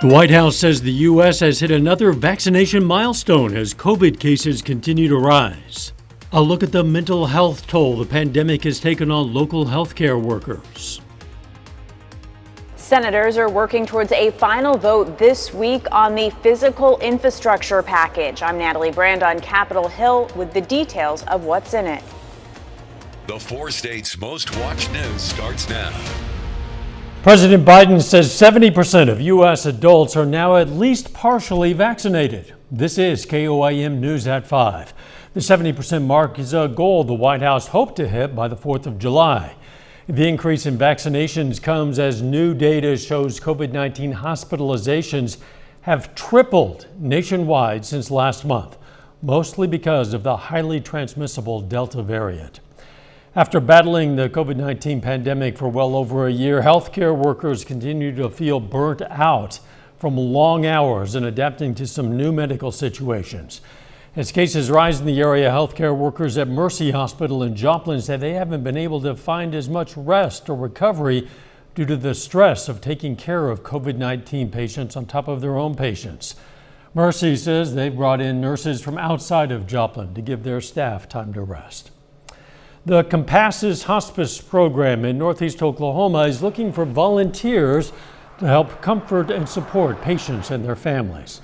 The White House says the U.S. has hit another vaccination milestone as COVID cases continue to rise. A look at the mental health toll the pandemic has taken on local healthcare workers. Senators are working towards a final vote this week on the physical infrastructure package. I'm Natalie Brand on Capitol Hill with the details of what's in it. The 4 states' most watched news starts now. President Biden says 70% of U.S. adults are now at least partially vaccinated. This is KOIM News at 5. The 70% mark is a goal the White House hoped to hit by the 4th of July. The increase in vaccinations comes as new data shows COVID-19 hospitalizations have tripled nationwide since last month, mostly because of the highly transmissible Delta variant. After battling the COVID-19 pandemic for well over a year, healthcare workers continue to feel burnt out from long hours and adapting to some new medical situations. As cases rise in the area, healthcare workers at Mercy Hospital in Joplin say they haven't been able to find as much rest or recovery due to the stress of taking care of COVID-19 patients on top of their own patients. Mercy says they've brought in nurses from outside of Joplin to give their staff time to rest. The COMPASSUS hospice program in Northeast Oklahoma is looking for volunteers to help comfort and support patients and their families.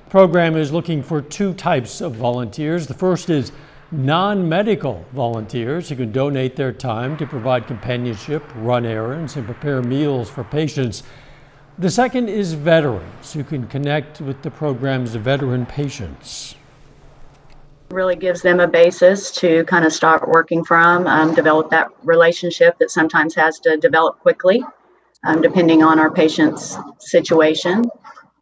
The program is looking for 2 types of volunteers. The first is non-medical volunteers who can donate their time to provide companionship, run errands, and prepare meals for patients. The second is veterans who can connect with the program's veteran patients. Really gives them a basis to kind of start working from, develop that relationship that sometimes has to develop quickly, depending on our patient's situation.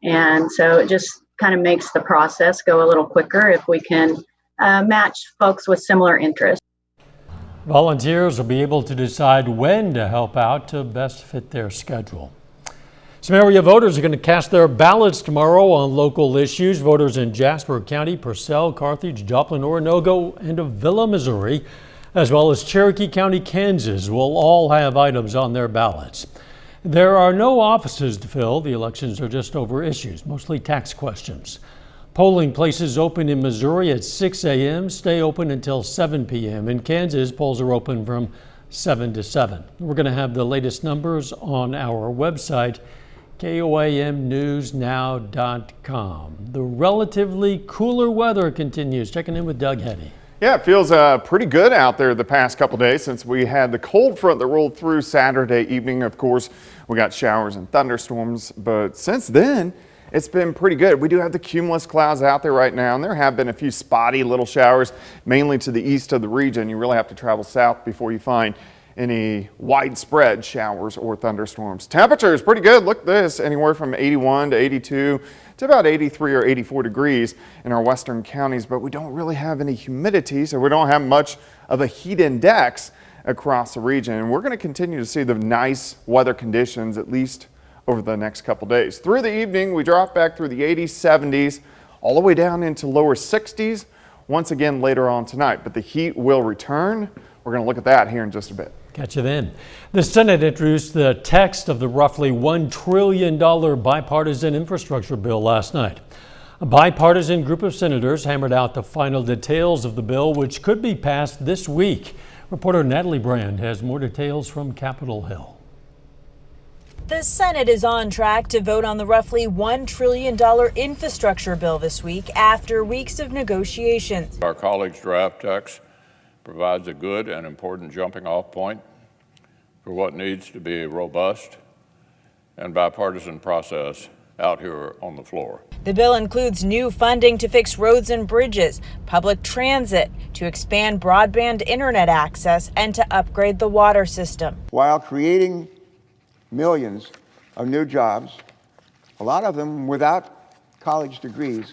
And so it just kind of makes the process go a little quicker if we can match folks with similar interests. Volunteers will be able to decide when to help out to best fit their schedule. Some area voters are going to cast their ballots tomorrow on local issues. Voters in Jasper County, Purcell, Carthage, Joplin, Oronogo, and Avila, Missouri, as well as Cherokee County, Kansas, will all have items on their ballots. There are no offices to fill. The elections are just over issues, mostly tax questions. Polling places open in Missouri at 6 a.m., stay open until 7 p.m. In Kansas, polls are open from 7 to 7. We're going to have the latest numbers on our website, KOIMnewsnow.com. The relatively cooler weather continues. Checking in with Doug Henny. Yeah, it feels pretty good out there the past couple days since we had the cold front that rolled through Saturday evening. Of course, we got showers and thunderstorms, but since then, it's been pretty good. We do have the cumulus clouds out there right now, and there have been a few spotty little showers, mainly to the east of the region. You really have to travel south before you find any widespread showers or thunderstorms. Temperature is pretty good. Look at this, anywhere from 81 to 82 to about 83 or 84 degrees in our western counties, but we don't really have any humidity, so we don't have much of a heat index across the region. And we're going to continue to see the nice weather conditions at least over the next couple days. Through the evening, we drop back through the 80s, 70s, all the way down into lower 60s once again later on tonight, but the heat will return. We're going to look at that here in just a bit. Catch you then. The Senate introduced the text of the roughly $1 trillion bipartisan infrastructure bill last night. A bipartisan group of senators hammered out the final details of the bill, which could be passed this week. Reporter Natalie Brand has more details from Capitol Hill. The Senate is on track to vote on the roughly $1 trillion infrastructure bill this week after weeks of negotiations. Our colleagues' draft text provides a good and important jumping-off point for what needs to be a robust and bipartisan process out here on the floor. The bill includes new funding to fix roads and bridges, public transit, to expand broadband internet access, and to upgrade the water system. While creating millions of new jobs, a lot of them without college degrees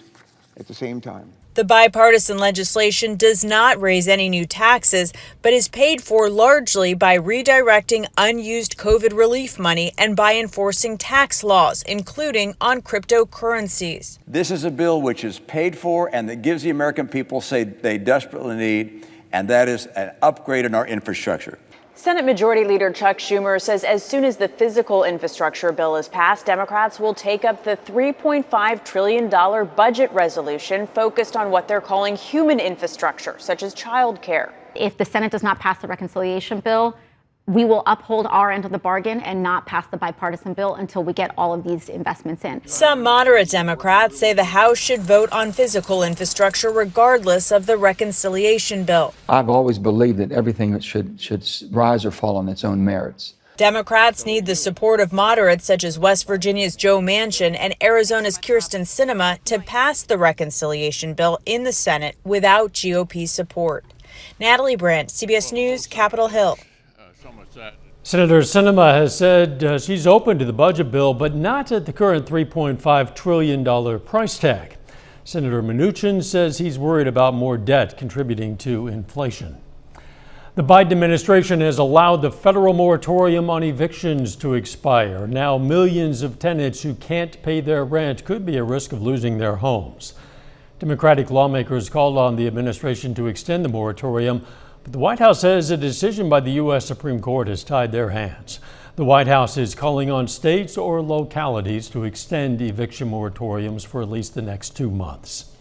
at the same time. The bipartisan legislation does not raise any new taxes, but is paid for largely by redirecting unused COVID relief money and by enforcing tax laws, including on cryptocurrencies. This is a bill which is paid for and that gives the American people say they desperately need, and that is an upgrade in our infrastructure. Senate Majority Leader Chuck Schumer says as soon as the physical infrastructure bill is passed, Democrats will take up the $3.5 trillion budget resolution focused on what they're calling human infrastructure, such as childcare. If the Senate does not pass the reconciliation bill, we will uphold our end of the bargain and not pass the bipartisan bill until we get all of these investments in. Some moderate Democrats say the House should vote on physical infrastructure regardless of the reconciliation bill. I've always believed that everything should rise or fall on its own merits. Democrats need the support of moderates such as West Virginia's Joe Manchin and Arizona's Kyrsten Sinema to pass the reconciliation bill in the Senate without GOP support. Natalie Brandt, CBS News, Capitol Hill. Senator Sinema has said she's open to the budget bill, but not at the current $3.5 trillion price tag. Senator Mnuchin says he's worried about more debt contributing to inflation. The Biden administration has allowed the federal moratorium on evictions to expire. Now, millions of tenants who can't pay their rent could be at risk of losing their homes. Democratic lawmakers called on the administration to extend the moratorium, but the White House says a decision by the U.S. Supreme Court has tied their hands. The White House is calling on states or localities to extend eviction moratoriums for at least the next 2 months.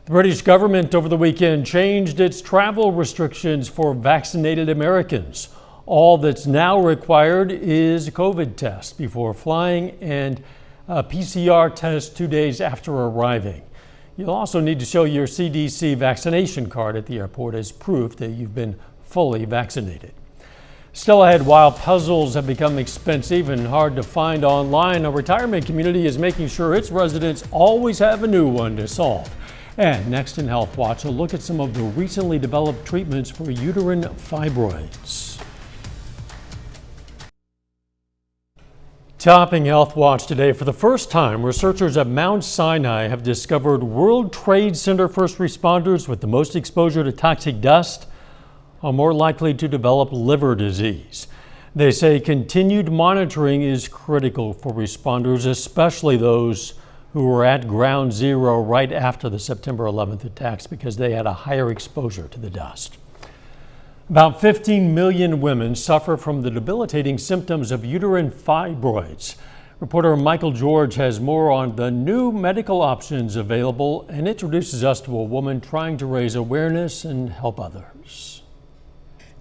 The British government over the weekend changed its travel restrictions for vaccinated Americans. All that's now required is a COVID test before flying and a PCR test 2 days after arriving. You'll also need to show your CDC vaccination card at the airport as proof that you've been fully vaccinated. Still ahead, while puzzles have become expensive and hard to find online, a retirement community is making sure its residents always have a new one to solve. And next in Health Watch, a look at some of the recently developed treatments for uterine fibroids. Topping Health Watch today, for the first time, researchers at Mount Sinai have discovered World Trade Center first responders with the most exposure to toxic dust are more likely to develop liver disease. They say continued monitoring is critical for responders, especially those who were at ground zero right after the September 11th attacks because they had a higher exposure to the dust. About 15 million women suffer from the debilitating symptoms of uterine fibroids. Reporter Michael George has more on the new medical options available and introduces us to a woman trying to raise awareness and help others.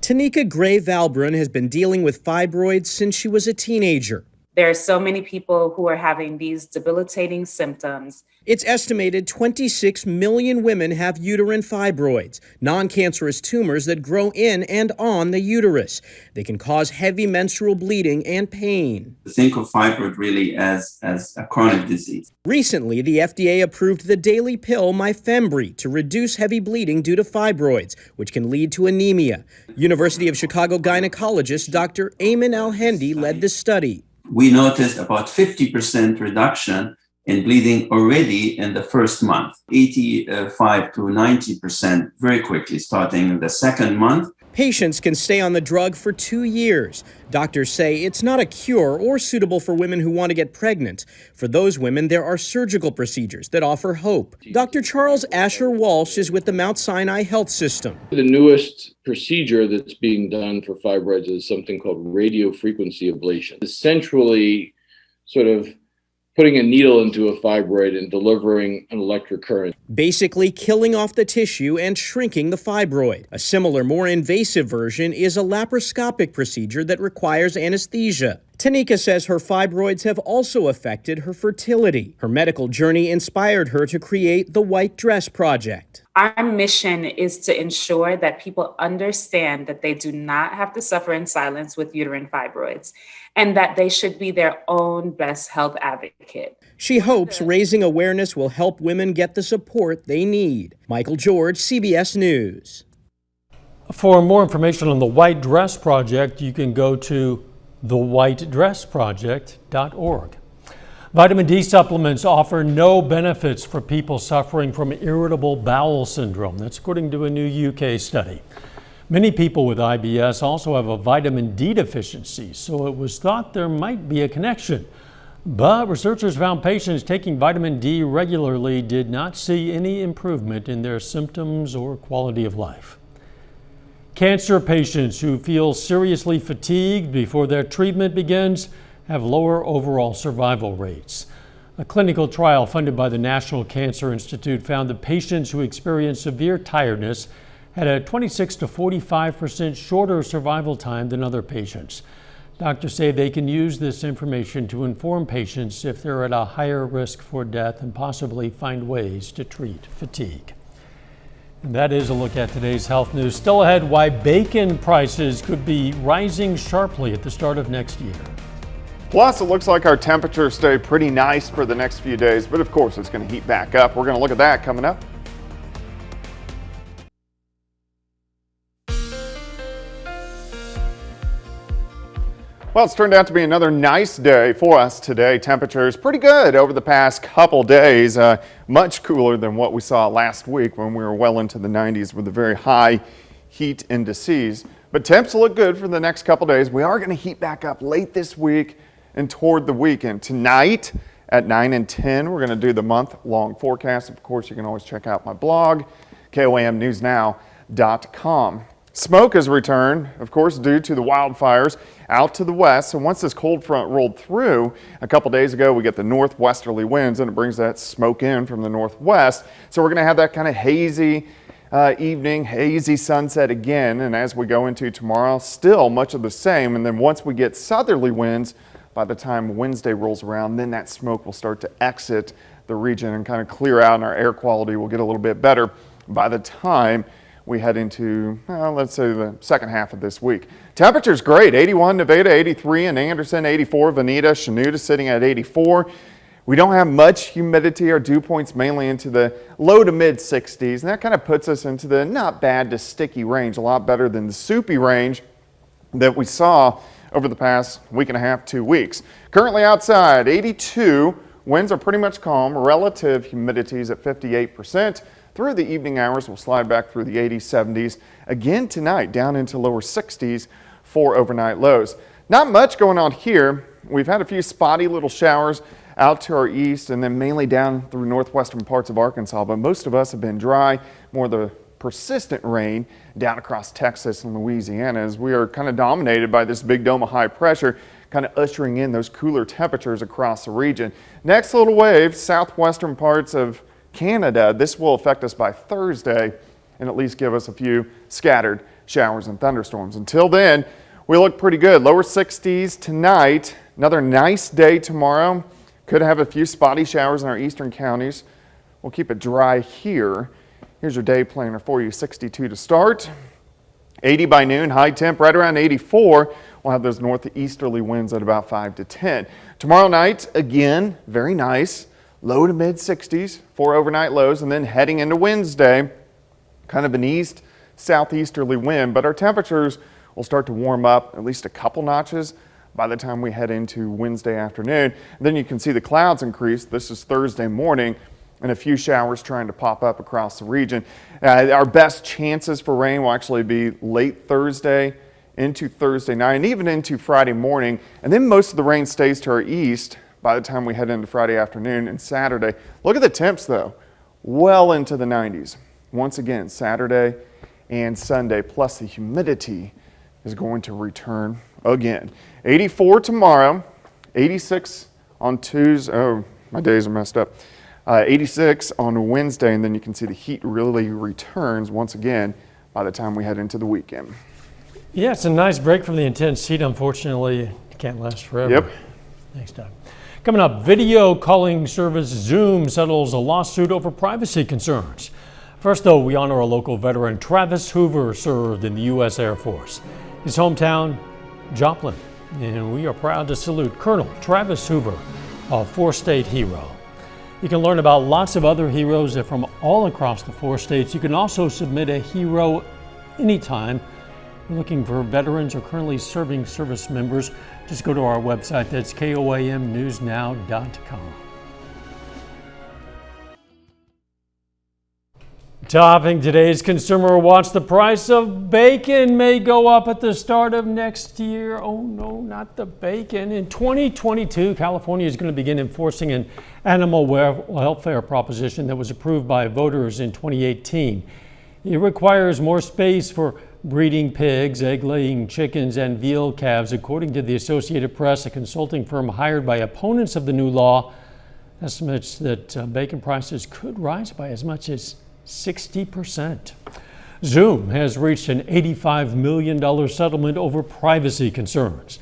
Tanika Gray Valbrun has been dealing with fibroids since she was a teenager. There are so many people who are having these debilitating symptoms. It's estimated 26 million women have uterine fibroids, non-cancerous tumors that grow in and on the uterus. They can cause heavy menstrual bleeding and pain. Think of fibroid really as a chronic disease. Recently, the FDA approved the daily pill Myfembry to reduce heavy bleeding due to fibroids, which can lead to anemia. University of Chicago gynecologist Dr. Ayman Al-Hendi led the study. We noticed about 50% reduction in bleeding already in the first month, 85 to 90% very quickly starting in the second month. Patients can stay on the drug for 2 years. Doctors say it's not a cure or suitable for women who want to get pregnant. For those women, there are surgical procedures that offer hope. Dr. Charles Asher Walsh is with the Mount Sinai Health System. The newest procedure that's being done for fibroids is something called radiofrequency ablation. Essentially, sort of putting a needle into a fibroid and delivering an electric current. Basically killing off the tissue and shrinking the fibroid. A similar, more invasive version is a laparoscopic procedure that requires anesthesia. Tanika says her fibroids have also affected her fertility. Her medical journey inspired her to create the White Dress Project. Our mission is to ensure that people understand that they do not have to suffer in silence with uterine fibroids and that they should be their own best health advocate. She hopes raising awareness will help women get the support they need. Michael George, CBS News. For more information on the White Dress Project, you can go to thewhitedressproject.org. Vitamin D supplements offer no benefits for people suffering from irritable bowel syndrome. That's according to a new UK study. Many people with IBS also have a vitamin D deficiency, so it was thought there might be a connection. But researchers found patients taking vitamin D regularly did not see any improvement in their symptoms or quality of life. Cancer patients who feel seriously fatigued before their treatment begins have lower overall survival rates. A clinical trial funded by the National Cancer Institute found that patients who experience severe tiredness had a 26 to 45% shorter survival time than other patients. Doctors say they can use this information to inform patients if they're at a higher risk for death and possibly find ways to treat fatigue. And that is a look at today's health news. Still ahead, why bacon prices could be rising sharply at the start of next year. Plus, it looks like our temperatures stay pretty nice for the next few days, but of course it's going to heat back up. We're going to look at that coming up. Well, it's turned out to be another nice day for us today. Temperatures pretty good over the past couple days, much cooler than what we saw last week when we were well into the 90s with the very high heat indices. But temps look good for the next couple days. We are going to heat back up late this week and toward the weekend. Tonight at 9 and 10, we're going to do the month-long forecast. Of course, you can always check out my blog, KOAMnewsnow.com. Smoke has returned, of course, due to the wildfires out to the west. So once this cold front rolled through a couple days ago, we get the northwesterly winds and it brings that smoke in from the northwest. So we're going to have that kind of hazy evening, hazy sunset again. And as we go into tomorrow, still much of the same. And then once we get southerly winds, by the time Wednesday rolls around, then that smoke will start to exit the region and kind of clear out, and our air quality will get a little bit better by the time we head into, let's say, the second half of this week. Temperature's great. 81 Nevada, 83 in Anderson, 84 Veneta, Chanute sitting at 84. We don't have much humidity. Our dew points mainly into the low to mid 60s, and that kind of puts us into the not bad to sticky range, a lot better than the soupy range that we saw over the past week and a half, 2 weeks. Currently outside, 82. Winds are pretty much calm. Relative humidity is at 58%. Through the evening hours, we'll slide back through the 80s, 70s. Again tonight, down into lower 60s for overnight lows. Not much going on here. We've had a few spotty little showers out to our east and then mainly down through northwestern parts of Arkansas, but most of us have been dry, more the persistent rain down across Texas and Louisiana as we are kind of dominated by this big dome of high pressure, kind of ushering in those cooler temperatures across the region. Next little wave, southwestern parts of Canada. This will affect us by Thursday and at least give us a few scattered showers and thunderstorms. Until then, we look pretty good. Lower 60s tonight. Another nice day tomorrow. Could have a few spotty showers in our eastern counties. We'll keep it dry here. Here's your day planner for you. 62 to start. 80 by noon. High temp right around 84. We'll have those northeasterly winds at about 5 to 10. Tomorrow night, again, very nice. Low to mid 60s for overnight lows, and then heading into Wednesday, kind of an east southeasterly wind, but our temperatures will start to warm up at least a couple notches by the time we head into Wednesday afternoon. And then you can see the clouds increase. This is Thursday morning, and a few showers trying to pop up across the region. Our best chances for rain will actually be late Thursday into Thursday night and even into Friday morning, and then most of the rain stays to our east by the time we head into Friday afternoon and Saturday. Look at the temps though, well into the 90s. Once again, Saturday and Sunday, plus the humidity is going to return again. 84 tomorrow, 86 on Tuesday. Oh, my days are messed up. 86 on Wednesday, and then you can see the heat really returns once again by the time we head into the weekend. Yeah, it's a nice break from the intense heat. Unfortunately, it can't last forever. Yep. Thanks, Doug. Coming up, video calling service Zoom settles a lawsuit over privacy concerns. First, though, we honor a local veteran. Travis Hoover served in the U.S. Air Force. His hometown, Joplin. And we are proud to salute Colonel Travis Hoover, a four-state hero. You can learn about lots of other heroes from all across the 4 states. You can also submit a hero anytime. You're looking for veterans or currently serving service members, just go to our website. That's KOAMnewsnow.com. Topping today's Consumer Watch, the price of bacon may go up at the start of next year. Oh no, not the bacon. In 2022, California is going to begin enforcing an animal welfare proposition that was approved by voters in 2018. It requires more space for breeding pigs, egg-laying chickens, and veal calves. According to the Associated Press, a consulting firm hired by opponents of the new law estimates that bacon prices could rise by as much as 60%. Zoom has reached an $85 million settlement over privacy concerns.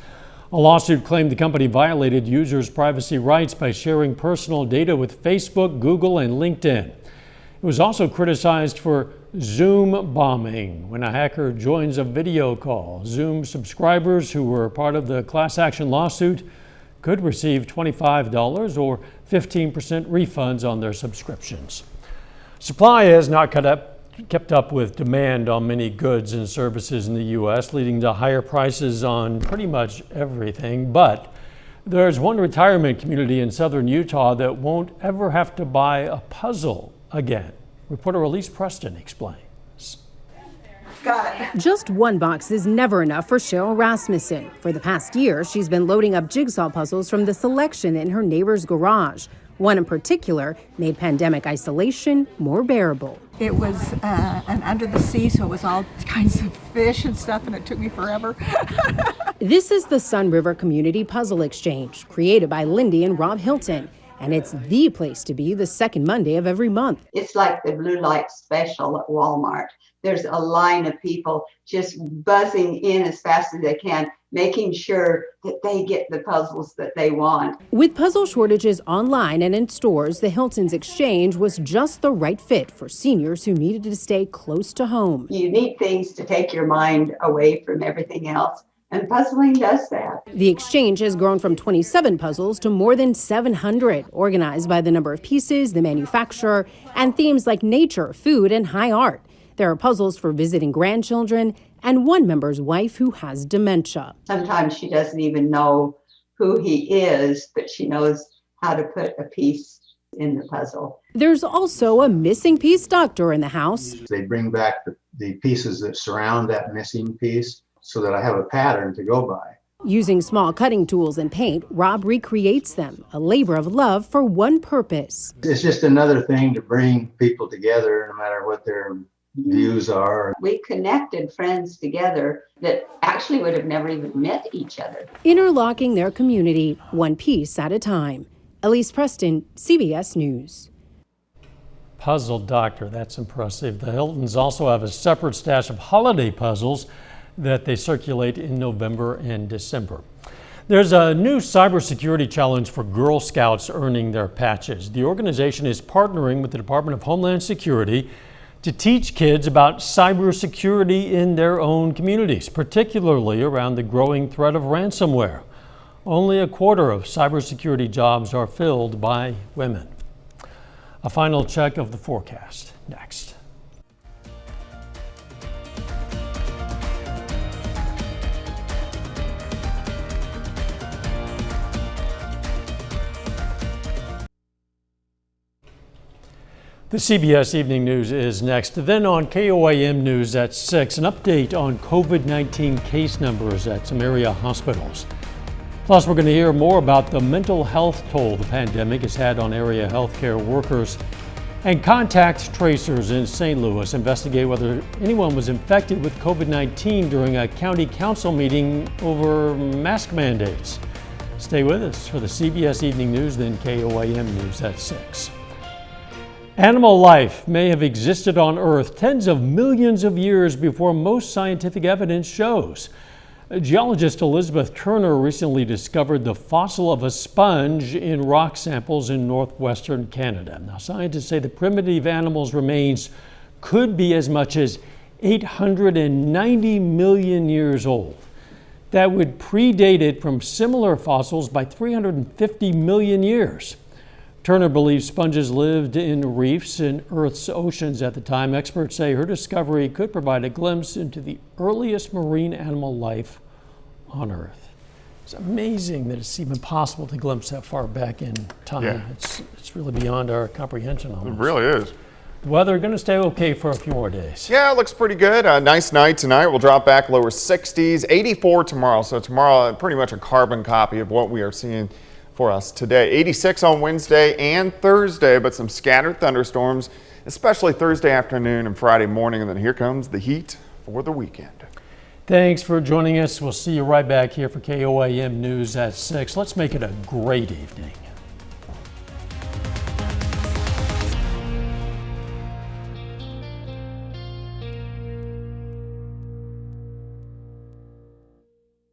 A lawsuit claimed the company violated users' privacy rights by sharing personal data with Facebook, Google, and LinkedIn. It was also criticized for Zoom bombing when a hacker joins a video call. Zoom subscribers who were part of the class action lawsuit could receive $25 or 15% refunds on their subscriptions. Supply has not kept up with demand on many goods and services in the U.S., leading to higher prices on pretty much everything. But there's one retirement community in southern Utah that won't ever have to buy a puzzle again. Reporter Elise Preston explains. Just one box is never enough for Cheryl Rasmussen. For the past year, she's been loading up jigsaw puzzles from the selection in her neighbor's garage. One in particular made pandemic isolation more bearable. It was an under the sea, so it was all kinds of fish and stuff, and it took me forever. This is the Sun River Community Puzzle Exchange, created by Lindy and Rob Hilton. And it's the place to be the second Monday of every month. It's like the blue light special at Walmart. There's a line of people just buzzing in as fast as they can, making sure that they get the puzzles that they want. With puzzle shortages online and in stores, the Hilton's Exchange was just the right fit for seniors who needed to stay close to home. You need things to take your mind away from everything else. And puzzling does that. The exchange has grown from 27 puzzles to more than 700, organized by the number of pieces, the manufacturer, and themes like nature, food, and high art. There are puzzles for visiting grandchildren and one member's wife who has dementia. Sometimes she doesn't even know who he is, but she knows how to put a piece in the puzzle. There's also a missing piece doctor in the house. They bring back the pieces that surround that missing piece, so that I have a pattern to go by. Using small cutting tools and paint, Rob recreates them, a labor of love for one purpose. It's just another thing to bring people together, no matter what their views are. We connected friends together that actually would have never even met each other. Interlocking their community, one piece at a time. Elise Preston, CBS News. Puzzle doctor, that's impressive. The Hiltons also have a separate stash of holiday puzzles that they circulate in November and December. There's a new cybersecurity challenge for Girl Scouts earning their patches. The organization is partnering with the Department of Homeland Security to teach kids about cybersecurity in their own communities, particularly around the growing threat of ransomware. Only a quarter of cybersecurity jobs are filled by women. A final check of the forecast next. The CBS Evening News is next. Then on KOAM News at 6, an update on COVID-19 case numbers at some area hospitals. Plus, we're going to hear more about the mental health toll the pandemic has had on area healthcare workers. And contact tracers in St. Louis investigate whether anyone was infected with COVID-19 during a county council meeting over mask mandates. Stay with us for the CBS Evening News, then KOAM News at 6. Animal life may have existed on Earth tens of millions of years before most scientific evidence shows. Geologist Elizabeth Turner recently discovered the fossil of a sponge in rock samples in northwestern Canada. Now, scientists say the primitive animal's remains could be as much as 890 million years old. That would predate it from similar fossils by 350 million years. Turner believes sponges lived in reefs in Earth's oceans at the time. Experts say her discovery could provide a glimpse into the earliest marine animal life on Earth. It's amazing that it's even possible to glimpse that far back in time. Yeah. It's really beyond our comprehension almost. It really is. The weather going to stay okay for a few more days. Yeah, it looks pretty good. Nice night tonight. We'll drop back lower 60s, 84 tomorrow. So tomorrow, pretty much a carbon copy of what we are seeing for us today. 86 on Wednesday and Thursday, but some scattered thunderstorms, especially Thursday afternoon and Friday morning. And then here comes the heat for the weekend. Thanks for joining us. We'll see you right back here for KOAM News at 6. Let's make it a great evening.